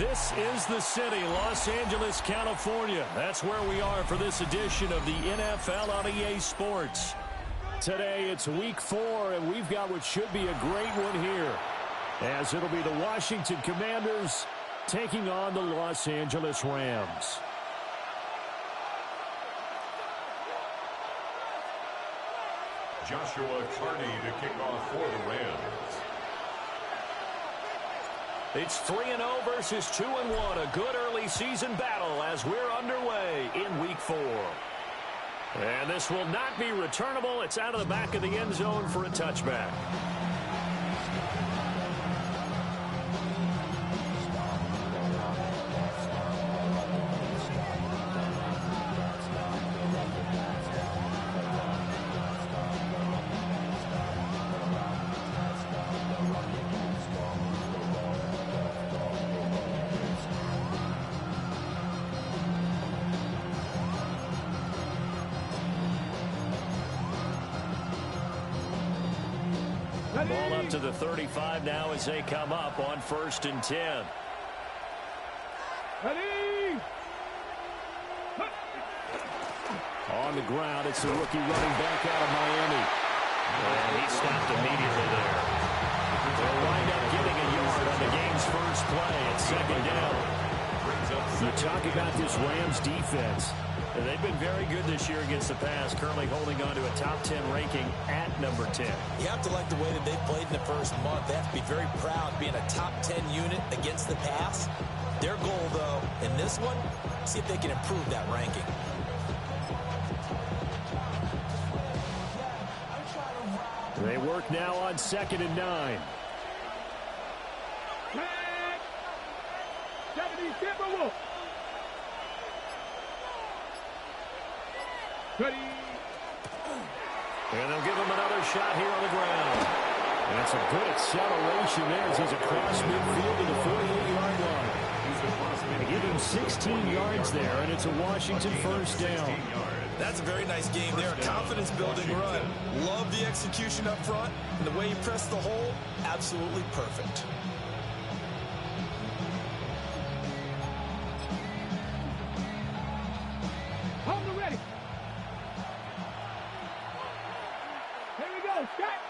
This is the city, Los Angeles, California. That's where we are for this edition of the NFL on EA Sports. Today, it's week 4, and we've got what should be a great one here, as it'll be the Washington Commanders taking on the Los Angeles Rams. Joshua Carney to kick off for the Rams. It's 3-0 versus 2-1. A good early season battle as we're underway in week 4. And this will not be returnable. It's out of the back of the end zone for a touchback. Ball up to the 35 now as they come up on 1st and 10. Ready? On the ground, it's the rookie running back out of Miami. And he stopped immediately there. They'll wind up getting a yard on the game's first play at 2nd down. You talk about this Rams defense. They've been very good this year against the pass, currently holding on to a top 10 ranking at number 10. You have to like the way that they've played in the first month. They have to be very proud being a top 10 unit against the pass. Their goal, though, in this one, see if they can improve that ranking. They work now on 2nd and 9. Ready? And they'll give him another shot here on the ground. And that's a good acceleration there as he's across midfield to the 48-yard line. They give him 16 yards there, and it's a Washington first down. That's a very nice game there. A confidence-building run. Love the execution up front. And the way he pressed the hole, absolutely perfect. Hold the ready. Here we go. Shot.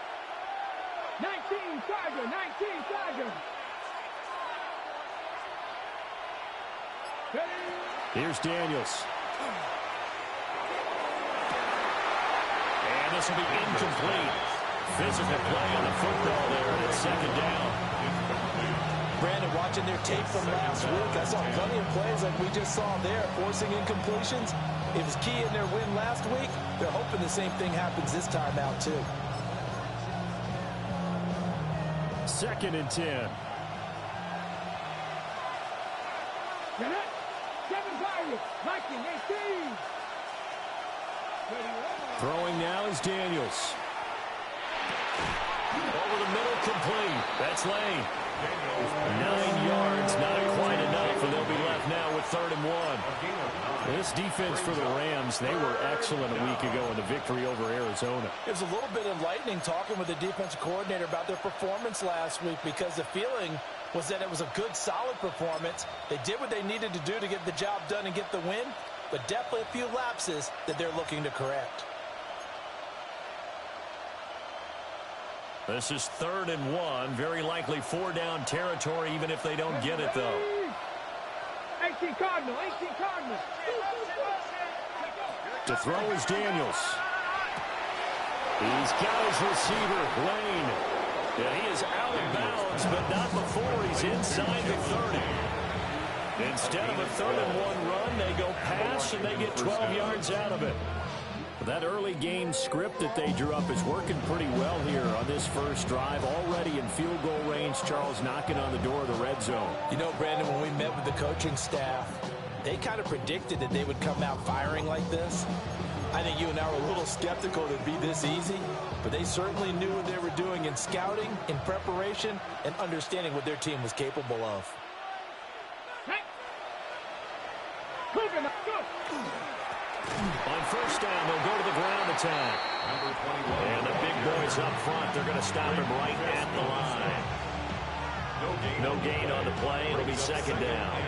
19 Charger. 19 Charger. Ready? Here's Daniels. And this will be incomplete. Physical play on the football there, and it's 2nd down. Brandon, watching their tape from last week, I saw plenty of plays like we just saw there, forcing incompletions. It was key in their win last week. They're hoping the same thing happens this time out, too. 2nd and 10. Get it. 7 Pirates. Viking 18. Throwing now is Daniels. Over the middle, complete. That's Lane. 9 yards, not quite enough, and they'll be left now with 3rd and 1. This defense for the Rams, they were excellent a week ago in the victory over Arizona. It was a little bit enlightening talking with the defensive coordinator about their performance last week, because the feeling was that it was a good, solid performance. They did what they needed to do to get the job done and get the win, but definitely a few lapses that they're looking to correct. This is 3rd and 1. Very likely 4-down territory, even if they don't get it, though. 18 Cardinal. 18 Cardinal. To throw is Daniels. He's got his receiver, Lane. Yeah, he is out of bounds, but not before he's inside the 30. Instead of a 3rd and 1 run, they go pass, and they get 12 yards out of it. That early game script that they drew up is working pretty well here on this first drive. Already in field goal range, Charles knocking on the door of the red zone. You know, Brandon, when we met with the coaching staff, they kind of predicted that they would come out firing like this. I think you and I were a little skeptical that it'd be this easy, but they certainly knew what they were doing in scouting, in preparation, and understanding what their team was capable of. On 1st down, they'll go to the ground attack. And the big boys up front, they're going to stop him right at the line. No gain on the play. It'll be second down.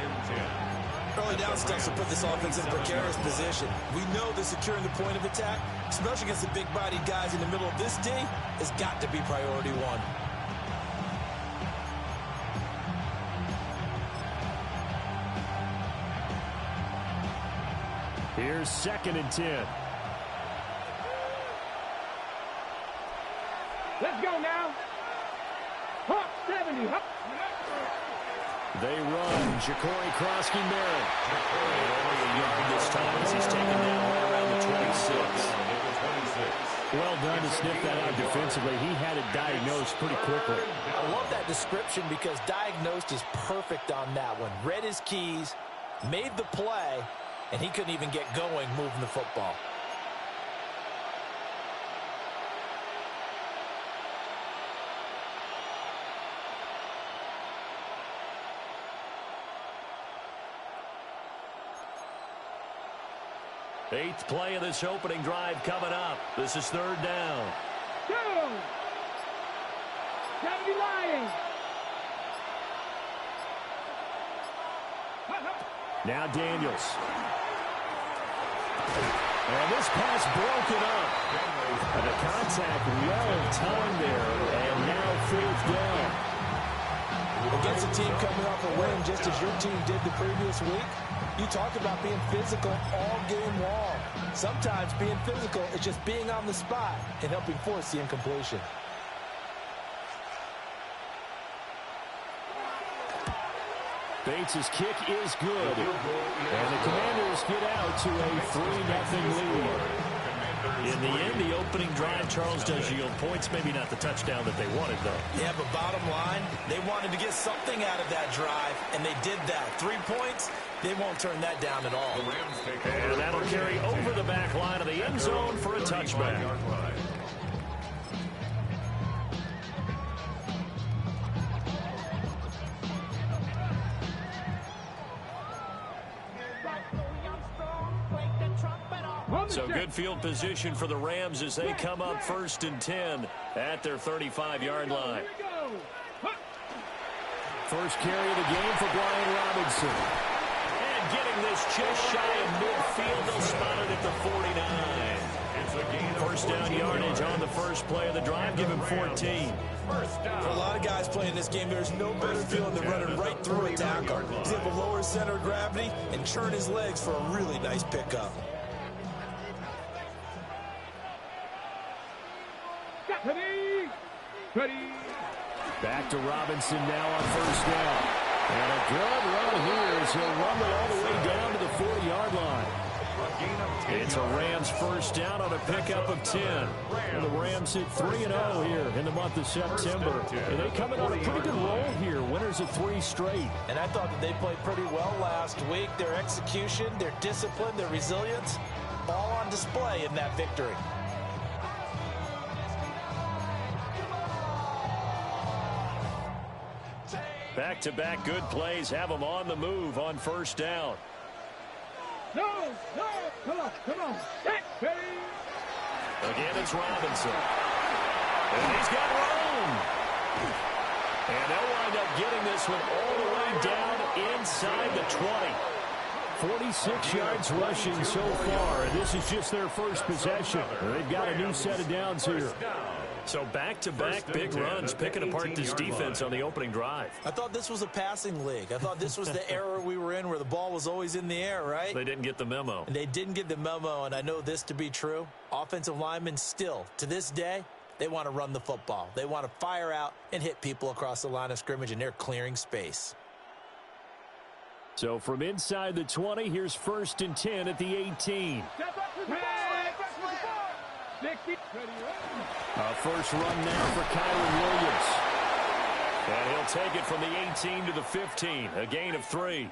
Early down steps will put this offense in a precarious position. We know that securing the point of attack, especially against the big-bodied guys in the middle of this D, has got to be priority one. Here's 2nd and 10. Let's go now. Hawk 70. Hawk. They run. Ja'Cory Krosky-Merritt. Only a yard this time as he's taken down right around the 26. Well done to sniff that out defensively. He had it diagnosed pretty quickly. I love that description because diagnosed is perfect on that one. Read his keys, made the play, and he couldn't even get going moving the football. Eighth play of this opening drive coming up. This is 3rd down. Go! 70 Lions. Now Daniels. And this pass broken up. And the contact well timed there. And now 4th down. Against a team coming off a win just as your team did the previous week, you talk about being physical all game long. Sometimes being physical is just being on the spot and helping force the incompletion. Bates' kick is good. And the Commanders get out to a 3-0 lead. In the end, the opening drive, Charles, does yield points. Maybe not the touchdown that they wanted, though. Yeah, but bottom line, they wanted to get something out of that drive, and they did that. 3 points, they won't turn that down at all. And that'll carry over the back line of the end zone for a touchback. So good field position for the Rams as they come up 1st and 10 at their 35-yard line. First carry of the game for Brian Robinson. And getting this just shy of midfield, they'll spot it at the 49. First down yardage on the first play of the drive, give him 14. For a lot of guys playing this game, there's no better feeling than running right through a tackle. He's able to lower his center of gravity and churn his legs for a really nice pickup. Ready. Back to Robinson now on 1st down. And a good run here as he'll rumble all the way down to the 40-yard line. It's a Rams 1st down on a pickup of 10. And the Rams hit 3-0 here in the month of September. And they come in on a pretty good roll here. Winners of 3 straight. And I thought that they played pretty well last week. Their execution, their discipline, their resilience, all on display in that victory. Back-to-back good plays have them on the move on 1st down. No, come on. Set, ready. Again, it's Robinson. And he's got room. And they'll wind up getting this one all the way down inside the 20. 46 yards rushing so far, and this is just their first possession. They've got a new set of downs here. So back-to-back big runs, picking apart this defense on the opening drive. I thought this was a passing league. I thought this was the era we were in where the ball was always in the air, right? They didn't get the memo. And they didn't get the memo, and I know this to be true. Offensive linemen still, to this day, they want to run the football. They want to fire out and hit people across the line of scrimmage, and they're clearing space. So from inside the 20, here's 1st and 10 at the 18. A first run now for Kyron Williams. And he'll take it from the 18 to the 15, a gain of 3.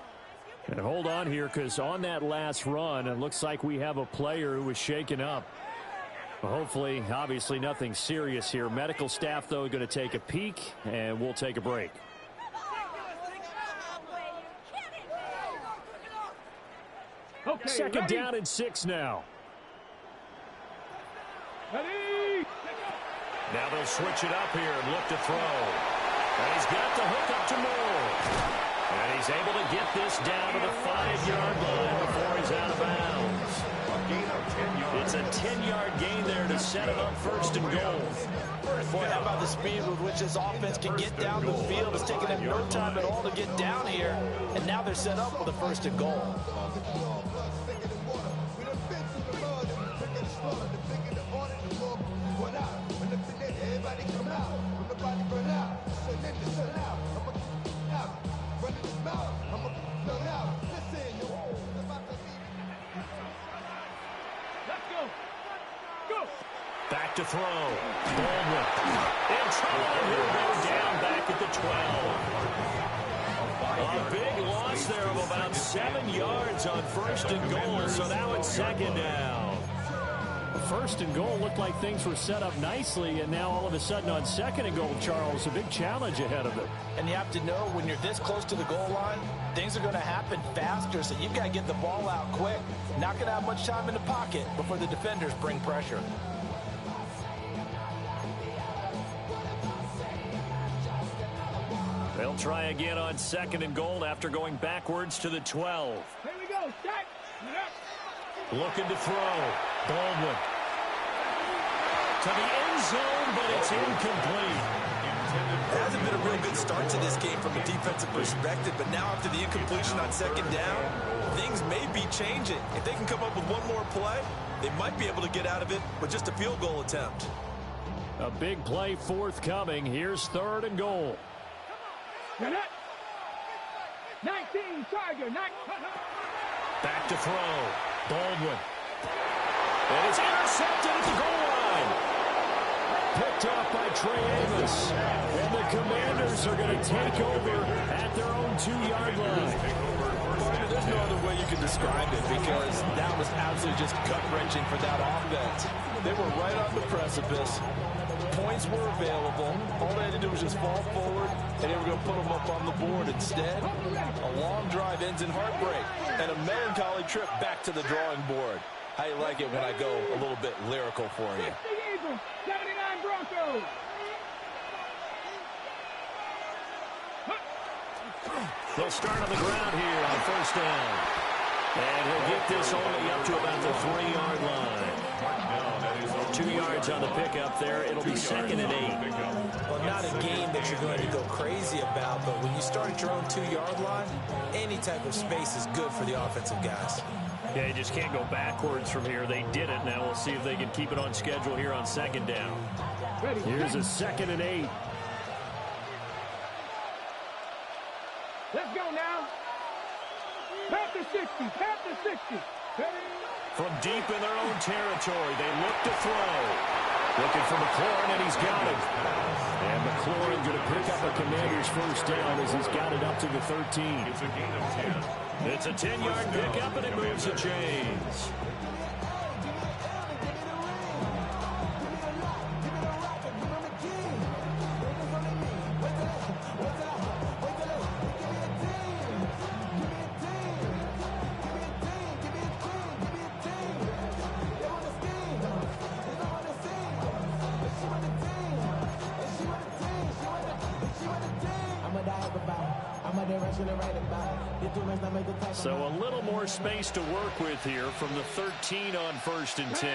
And hold on here, because on that last run, it looks like we have a player who was shaken up. Hopefully, obviously nothing serious here. Medical staff, though, going to take a peek, and we'll take a break. Okay, 2nd down and 6 now. Ready. Now they'll switch it up here and look to throw. And he's got the hook up to Moore. And he's able to get this down to the 5-yard line before he's out of bounds. It's a 10-yard gain there to set him up first and goal. Boy, how about the speed with which this offense can get down the field? It's taken them no time at all to get down here. And now they're set up with a first and goal. Back to throw. Baldwin in trouble, and he'll go down back at the 12. A big loss there of about 7 yards on first and goal, so now it's second down. First and goal looked like things were set up nicely, and now all of a sudden on second and goal, Charles, a big challenge ahead of it. And you have to know when you're this close to the goal line, things are going to happen faster, so you've got to get the ball out quick. Not going to have much time in the pocket before the defenders bring pressure. They'll try again on second and goal after going backwards to the 12. Here we go, Stack. Looking to throw. Baldwin to the end zone, but it's incomplete. It hasn't been a real good start to this game from a defensive perspective, but now after the incompletion on second down, things may be changing. If they can come up with one more play, they might be able to get out of it with just a field goal attempt. A big play forthcoming. Here's third and goal. 19, Tiger, 19. Back to throw. Baldwin. And it's intercepted at the goal line. Picked off by Trey Amos. And the Commanders are going to take over at their own 2-yard line. There's no other way you can describe it because that was absolutely just gut-wrenching for that offense. They were right on the precipice. Points were available. All they had to do was just fall forward, and they were going to put them up on the board. Instead, a long drive ends in heartbreak and a melancholy trip back to the drawing board. How you like it when I go a little bit lyrical for you? 60 Eagles, 79 Broncos. They'll start on the ground here on first down. And he'll get this only up to about the 3-yard line. 2 yards on the pickup there. It'll be second and 8. Well, not a game that you're going to go crazy about, but when you start at your own 2-yard line, any type of space is good for the offensive guys. Yeah, you just can't go backwards from here. They did it. Now we'll see if they can keep it on schedule here on second down. Here's a second and 8. Let's go now. Pat the 60, pat the 60. From deep in their own territory, they look to throw. Looking for McLaurin, and he's got it. And McLaurin going to pick up a Commander's first down as he's got it up to the 13. It's a gain of 10. It's a 10-yard pickup, and it moves the chains. So a little more space to work with here from the 13 on first and 10.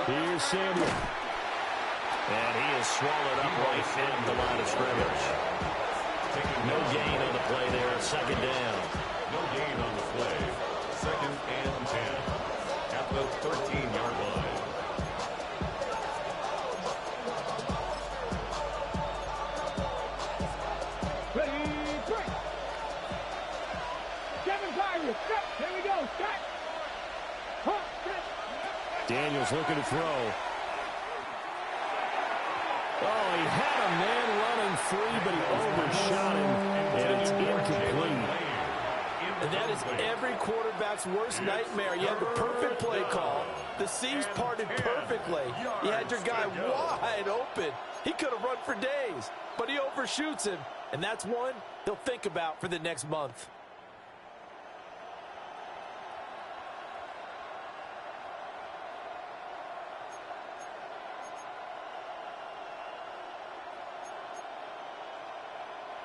Here's Samuel. And he is swallowed up right at the line of scrimmage. No gain on the play there, second down. No gain on the play. Second and 10. At the 13-yard line. Here we go, Scott. Daniels looking to throw. Oh, he had a man running free, but he overshot him, and it's incomplete. And that is every quarterback's worst nightmare. You had the perfect play call. The seams parted perfectly. You had your guy wide open. He could have run for days, but he overshoots him. And that's one they'll think about for the next month.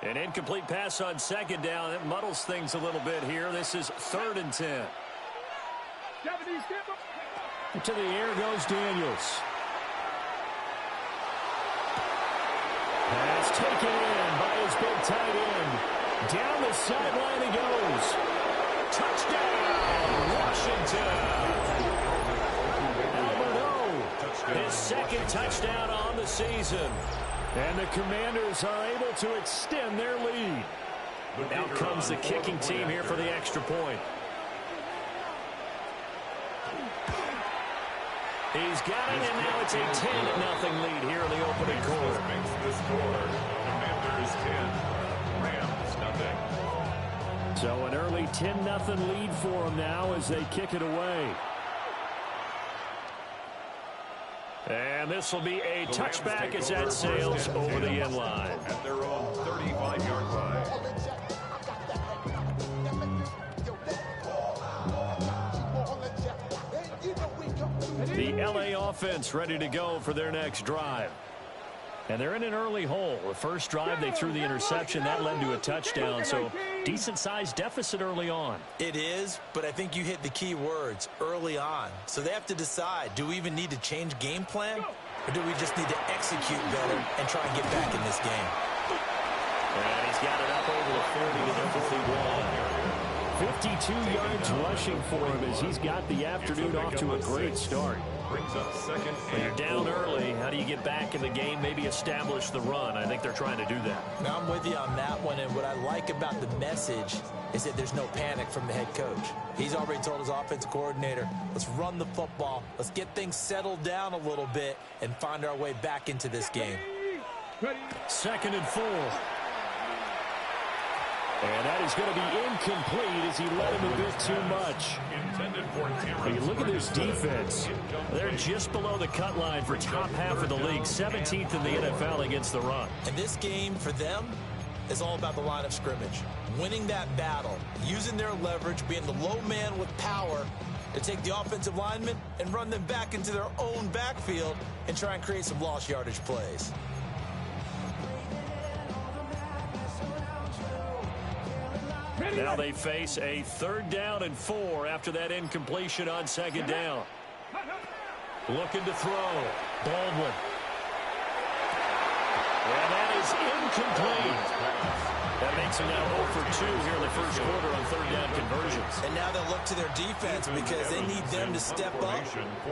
An incomplete pass on second down. It muddles things a little bit here. This is 3rd and 10. To the air goes Daniels. Pass taken in by his big tight end. Down the sideline he goes. Touchdown, Washington. Alberto, his 2nd touchdown on the season. And the Commanders are able to extend their lead. Out comes the kicking team here for the extra point. He's got it, and now it's a 10-0 lead here in the opening quarter. Makes the score. Commanders 10, Rams nothing. So an early 10-0 lead for them now as they kick it away. And this will be a touchback as that sails over the end line. At their own 35-yard line. The LA offense ready to go for their next drive. And they're in an early hole. The first drive, they threw the interception. That led to a touchdown, so decent-sized deficit early on. It is, but I think you hit the key words, early on. So they have to decide, do we even need to change game plan, or do we just need to execute better and try and get back in this game? And he's got it up over the 40 to the 51. 52 yards rushing for him as he's got the afternoon off to a great start. Brings up 2nd When you're down early, how do you get back in the game, maybe establish the run? I think they're trying to do that. Now, I'm with you on that one, and what I like about the message is that there's no panic from the head coach. He's already told his offensive coordinator, let's run the football, let's get things settled down a little bit and find our way back into this game. 2nd and 4. And that is going to be incomplete as he led him a bit too much. When you look at this defense, they're just below the cut line for top half of the league, 17th in the NFL against the run. And this game for them is all about the line of scrimmage. Winning that battle, using their leverage, being the low man with power to take the offensive linemen and run them back into their own backfield and try and create some lost yardage plays. Now they face a 3rd down and 4 after that incompletion on 2nd down. Looking to throw. Baldwin. And that is incomplete. That makes him now 0 for 2 here in the first quarter on 3rd down conversions. And now they'll look to their defense because they need them to step up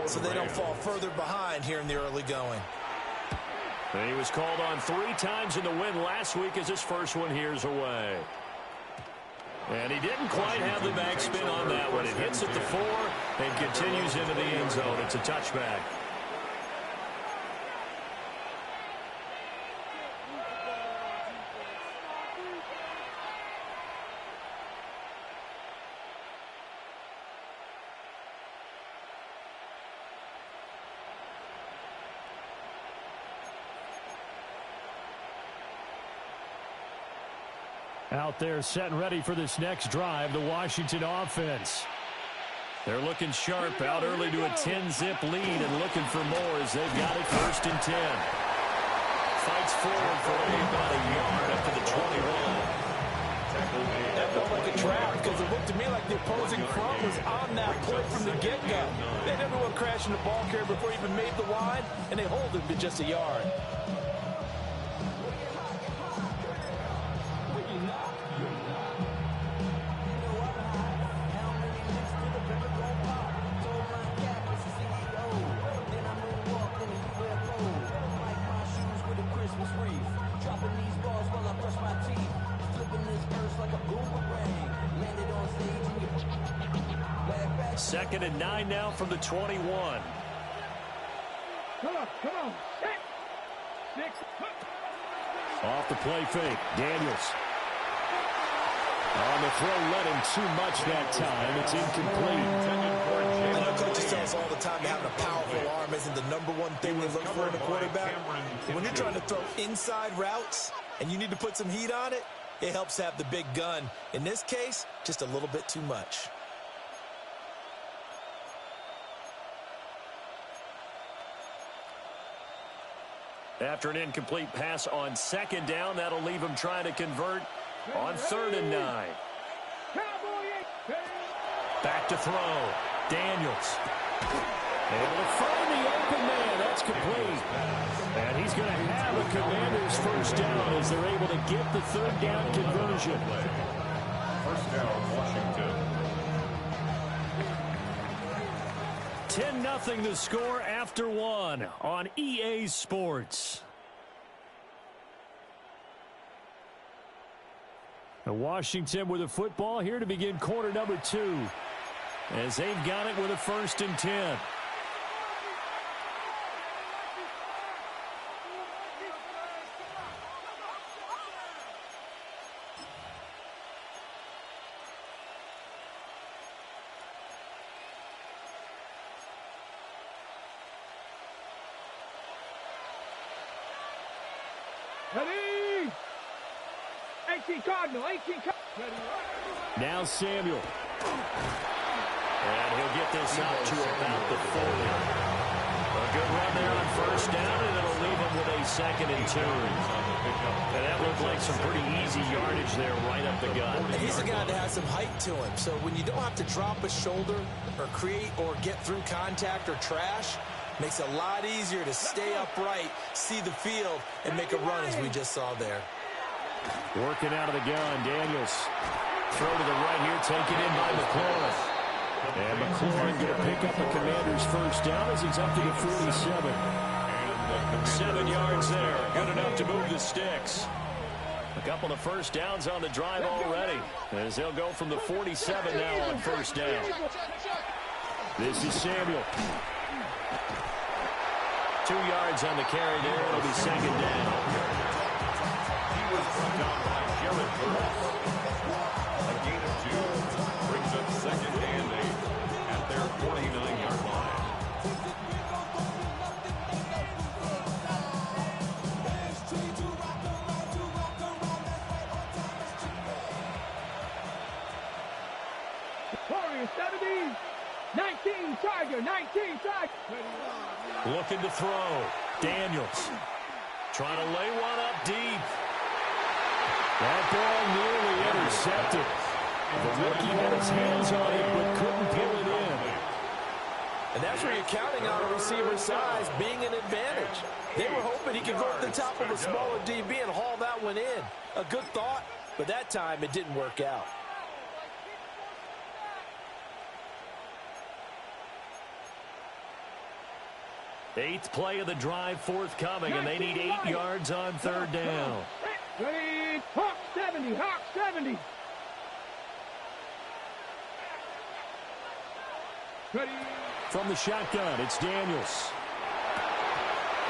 so they don't fall further behind here in the early going. And he was called on 3 times in the win last week as his first one here's away. And he didn't quite have the backspin on that one. It hits at the 4 and continues into the end zone. It's a touchback. Out there set and ready for this next drive, the Washington offense. They're looking sharp, out early to a 10-zip lead and looking for more as they've got it 1st and 10. Fights forward for about a yard up to the 21. That felt like a trap because it looked to me like the opposing front was on that play from the get-go. They had everyone crashing the ball carrier before he even made the line, and they hold him to just a yard. Second and 9 now from the 21. Come on. 6. Off the play fake, Daniels. On the throw, let him too much that time. It's incomplete. I know coaches tell us all the time that having a powerful arm isn't the #1 thing we look for in a quarterback. When you're trying to throw inside routes and you need to put some heat on it, it helps have the big gun. In this case, just a little bit too much. After an incomplete pass on second down, that'll leave him trying to convert on 3rd and 9. Back to throw. Daniels. Able to find the open man. That's complete. And he's going to have a Commanders first down as they're able to get the 3rd down conversion. First down, Washington. 10-0 the score after 1 on EA Sports. And Washington with a football here to begin quarter number 2. As they've got it with a 1st and 10. Ready? 18 Cardinal, 18 Cardinal. Now Samuel. And he'll get this out to about the 40. A good run there on 1st down, and it'll leave him with a 2nd and 2. And that looked like some pretty easy yardage there right up the gut. And he's a guy that has some height to him, so when you don't have to drop a shoulder or create or get through contact or trash, makes it a lot easier to stay upright, see the field, and make a run as we just saw there. Working out of the gun, Daniels. Throw to the right here, taken in by McLaurin. And McLaurin going to pick up the Commanders' first down as he's up to the 47. 7 yards there, good enough to move the sticks. A couple of first downs on the drive already, as they'll go from the 47 now on 1st down. This is Samuel. 2 yards on the carry there. It'll be 2nd down. He was brought down by Garrett Burris. A gain of 2 brings up 2nd and 8 at their 49-yard line. Warriors 70, 19 Tiger, 19 Tiger. Looking to throw. Daniels trying to lay one up deep. That ball nearly intercepted. The rookie had his hands on it but couldn't pull it in. And that's where you're counting on a receiver's size being an advantage. They were hoping he could go to the top of a smaller DB and haul that one in. A good thought, but that time it didn't work out. Eighth play of the drive forthcoming, and they need 8 yards on 3rd down. Ready? Hawk 70, Hawk 70. Ready? From the shotgun, it's Daniels.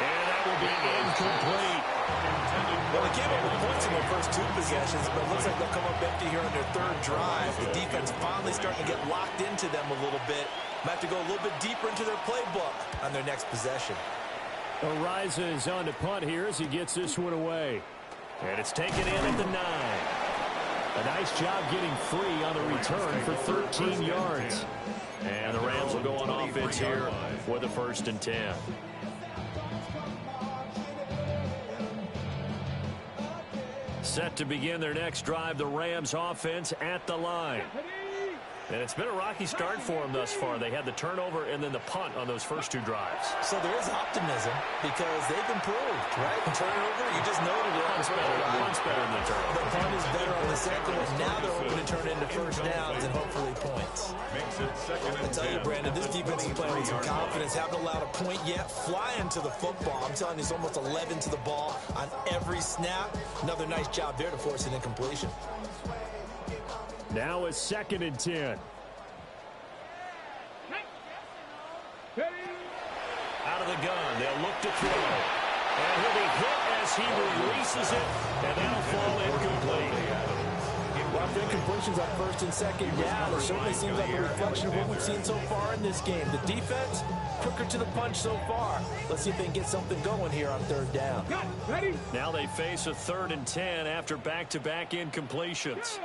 And that will be incomplete. Well, they came up with points in their first 2 possessions, but it looks like they'll come up empty here on their 3rd drive. The defense finally starting to get locked into them a little bit. Might have to go a little bit deeper into their playbook on their next possession. Ariza is on to punt here as he gets this one away. And it's taken in at the 9. A nice job getting free on the return for 13 yards. And the Rams will go on offense here with a 1st and 10. Set to begin their next drive, the Rams offense at the line. And it's been a rocky start for them thus far. They had the turnover and then the punt on those first 2 drives. So there is optimism because they've improved, right? Turnover, you just noted it. Punt's better than the turnover. The punt is better on the second one. Now they're hoping to turn it into first downs and hopefully points. Makes it 2nd and 10. I tell you, Brandon, this defense is playing with some confidence. Haven't allowed a point yet. Flying to the football. I'm telling you, it's almost 11 to the ball on every snap. Another nice job there to force an incompletion. Now it's 2nd and 10. Out of the gun, they'll look to throw. And he'll be hit as he releases it, and that'll fall incomplete. Well, after incompletions on 1st and 2nd down, it certainly seems like a reflection of what we've seen so far in this game. The defense, quicker to the punch so far. Let's see if they can get something going here on 3rd down. Ready? Now they face a 3rd and 10 after back-to-back incompletions.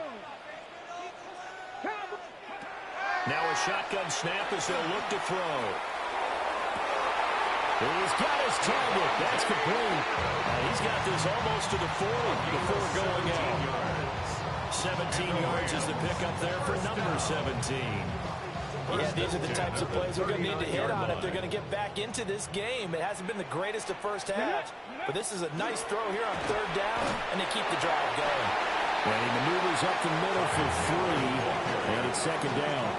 Now a shotgun snap as they'll look to throw. He's got his target. That's complete. He's got this almost to the 40 before going out. 17 yards is the pickup there for number 17. Yeah, these are the types of plays we're going to need to hit on if they're going to get back into this game. It hasn't been the greatest of first halves, but this is a nice throw here on third down, and they keep the drive going. And he maneuvers up the middle for 3, and it's second down.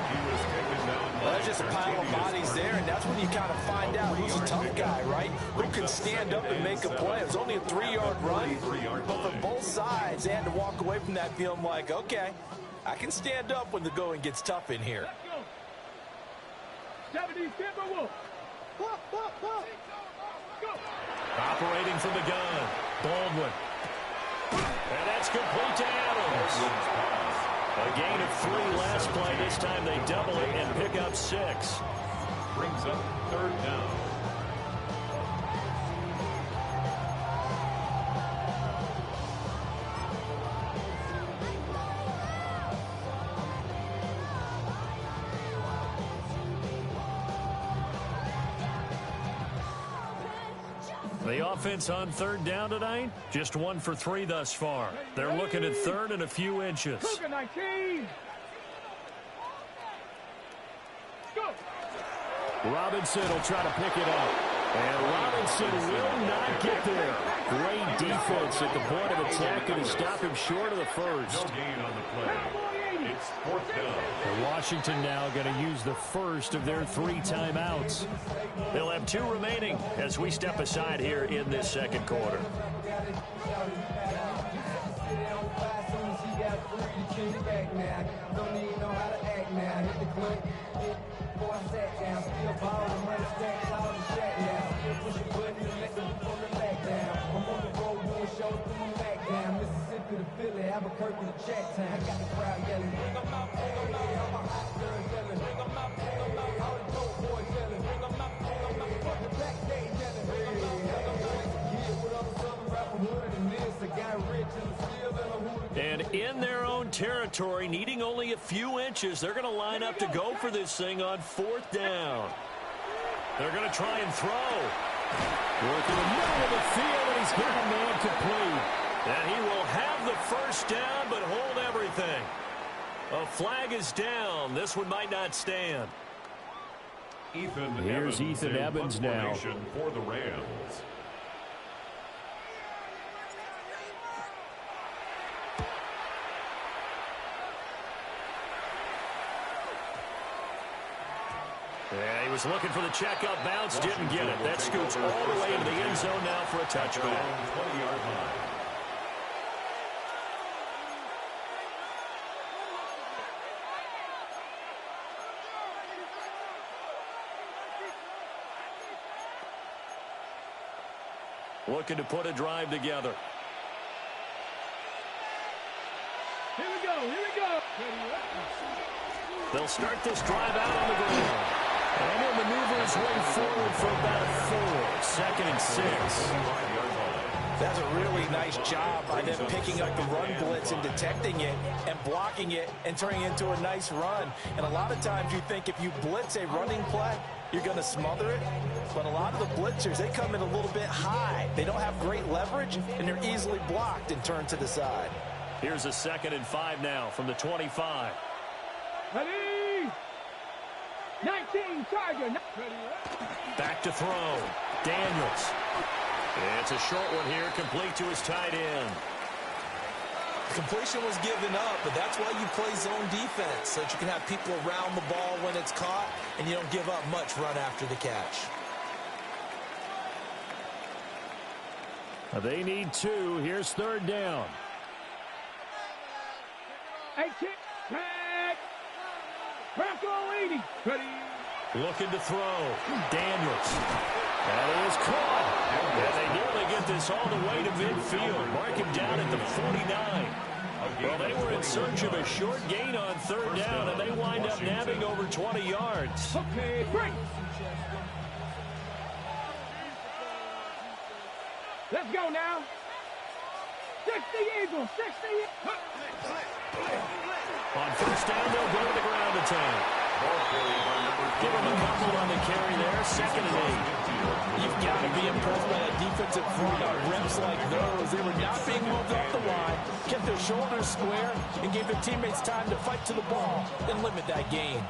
Well, there's just a pile of bodies there, and that's when you kind of find out who's a tough guy, right? Who can stand up and make a play. It was only a 3-yard run, but for both sides, they had to walk away from that feeling like, okay, I can stand up when the going gets tough in here. 70 Timberwolves. Operating from the gun, Baldwin. And that's complete to Adams. A gain of 3 last play. This time they double it and pick up 6. Brings up third down. The offense on third down tonight, just 1 for 3 thus far. They're looking at third and a few inches. Cougar 19. Go. Robinson will try to pick it up. And Robinson will not get there. Great defense at the point of attack, and to stop him short of the first. No gain on the play. It's fourth down. And Washington now going to use the first of their 3 timeouts. They'll have 2 remaining as we step aside here in this second quarter. And in their own territory, needing only a few inches, they're going to line up to go for this thing on 4th down. They're going to try and throw. Working the middle of the field, and he's got a man complete. And he will have the first down, but hold everything. A flag is down. This one might not stand. Here's Ethan Evans now. For the Rams. Yeah, he was looking for the check-up bounce, didn't get it. That scoots all the way into the end zone now for a touchback. 20-yard line. Looking to put a drive together. Here we go. Here we go. They'll start this drive out on the ground. And he'll maneuver his way forward for about 4. 2nd and 6. That's a really nice job by them picking up the run blitz and detecting it and blocking it and turning it into a nice run. And a lot of times you think if you blitz a running play, you're going to smother it. But a lot of the blitzers, they come in a little bit high. They don't have great leverage, and they're easily blocked and turned to the side. Here's a 2nd and 5 now from the 25. Ready? 19, Tiger. Back to throw. Daniels. It's a short one here, complete to his tight end. Completion was given up, but that's why you play zone defense, so that you can have people around the ball when it's caught, and you don't give up much run after the catch. They need 2. Here's 3rd down. 18, tag. Bronco 80. Ready? Looking to throw. Daniels. That is caught. And they nearly get this all the way to midfield. Mark him down at the 49. Well, they were in search of a short gain on 3rd down, and they wind up nabbing over 20 yards. Okay, break. Let's go now. 60 Eagles. 60. On 1st down, they'll go to the ground attack. Give him a couple on the carry there. 2nd and 8. You've impressed by that defensive front on reps like those. They were not being moved off the line, kept their shoulders square, and gave their teammates time to fight to the ball and limit that gain.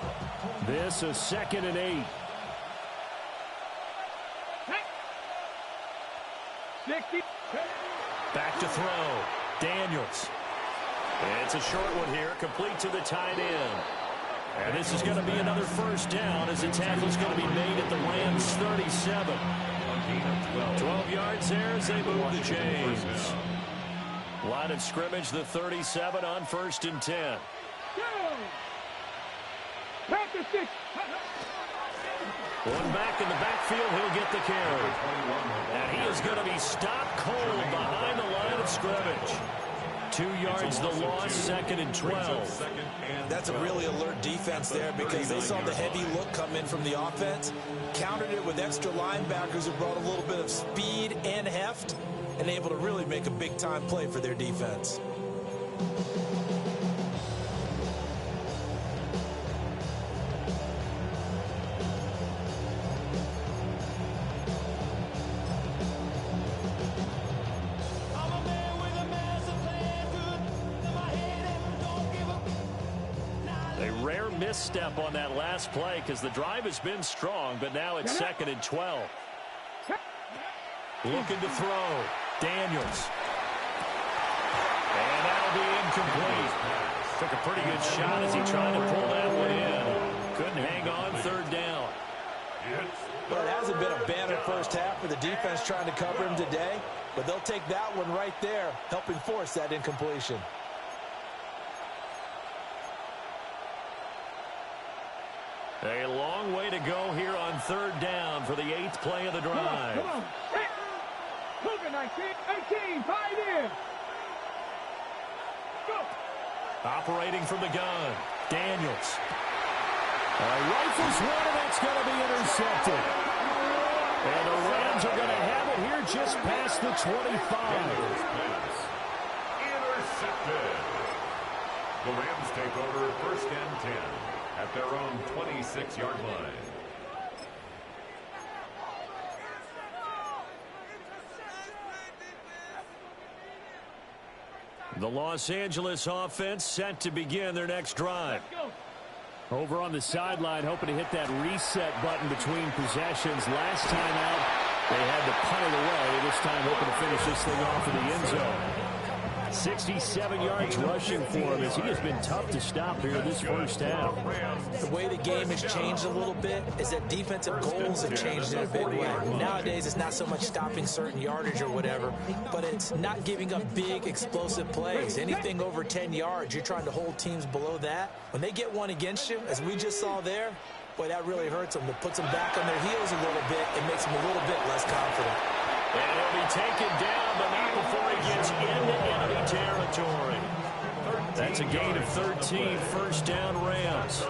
This is 2nd and 8. 60. Back to throw. Daniels. It's a short one here, complete to the tight end. And this is going to be another first down as the tackle's going to be made at the Rams 37. 12 yards there as they move the chains. Line of scrimmage, the 37 on 1st and 10. Panther 6. One back in the backfield, he'll get the carry. And he is going to be stopped cold behind the line of scrimmage. 2 yards the loss, 2nd and 12. That's a really alert defense there because they saw the heavy look come in from the offense, countered it with extra linebackers who brought a little bit of speed and heft, and able to really make a big-time play for their defense. Misstep on that last play because the drive has been strong, but now it's 2nd and 12. Looking to throw. Daniels. And that'll be incomplete. Took a pretty good shot as he tried to pull that one in. Couldn't hang on, 3rd down. Well, it hasn't been a banner first half for the defense trying to cover him today, but they'll take that one right there, helping force that incompletion. A long way to go here on 3rd down for the 8th play of the drive. Come on. Cougar 19, 18, 5 in. Go. Operating from the gun. Daniels. Rifles one, and that's going to be intercepted. And the Rams are going to have it here just past the 25. Intercepted. The Rams take over 1st and 10. At their own 26-yard line. The Los Angeles offense set to begin their next drive. Over on the sideline, hoping to hit that reset button between possessions. Last time out, they had to punt it away. This time, hoping to finish this thing off in the end zone. 67 yards rushing for him as he has been tough to stop here this first half. The way the game has changed a little bit is that defensive goals have changed in a big way. Nowadays, it's not so much stopping certain yardage or whatever, but it's not giving up big, explosive plays. Anything over 10 yards, you're trying to hold teams below that. When they get one against you, as we just saw there, boy, that really hurts them. It puts them back on their heels a little bit. It makes them a little bit less confident. And he'll be taken down, but not before he gets into enemy territory. That's a gain of 13, 1st down Rams.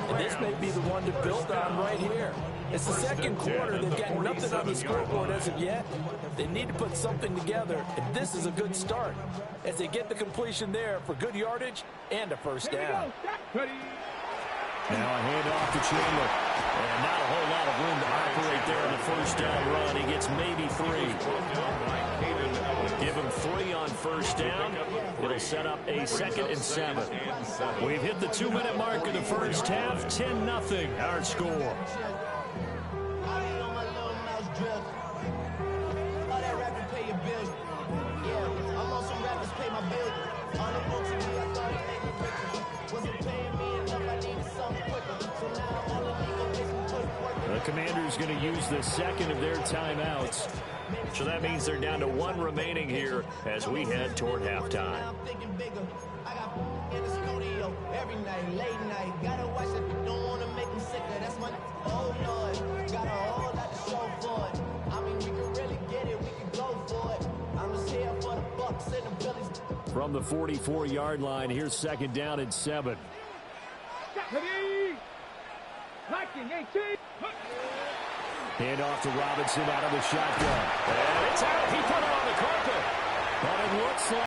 And this may be the one to build on right here. It's the 2nd quarter. They've got nothing on the scoreboard as of yet. They need to put something together, and this is a good start as they get the completion there for good yardage and a 1st down. Now a handoff to Chandler. And not a whole lot of room to operate there in the 1st down run. He gets maybe 3. Give him 3 on 1st down. It'll set up a 2nd and 7. We've hit the 2-minute mark of the first half. 10-0 our score. The Commanders going to use the 2nd of their timeouts. So that means they're down to 1 remaining here as we head toward halftime. From the 44-yard line, here's 2nd down and 7. Liking 18. Hand off to Robinson out of the shotgun. And it's out.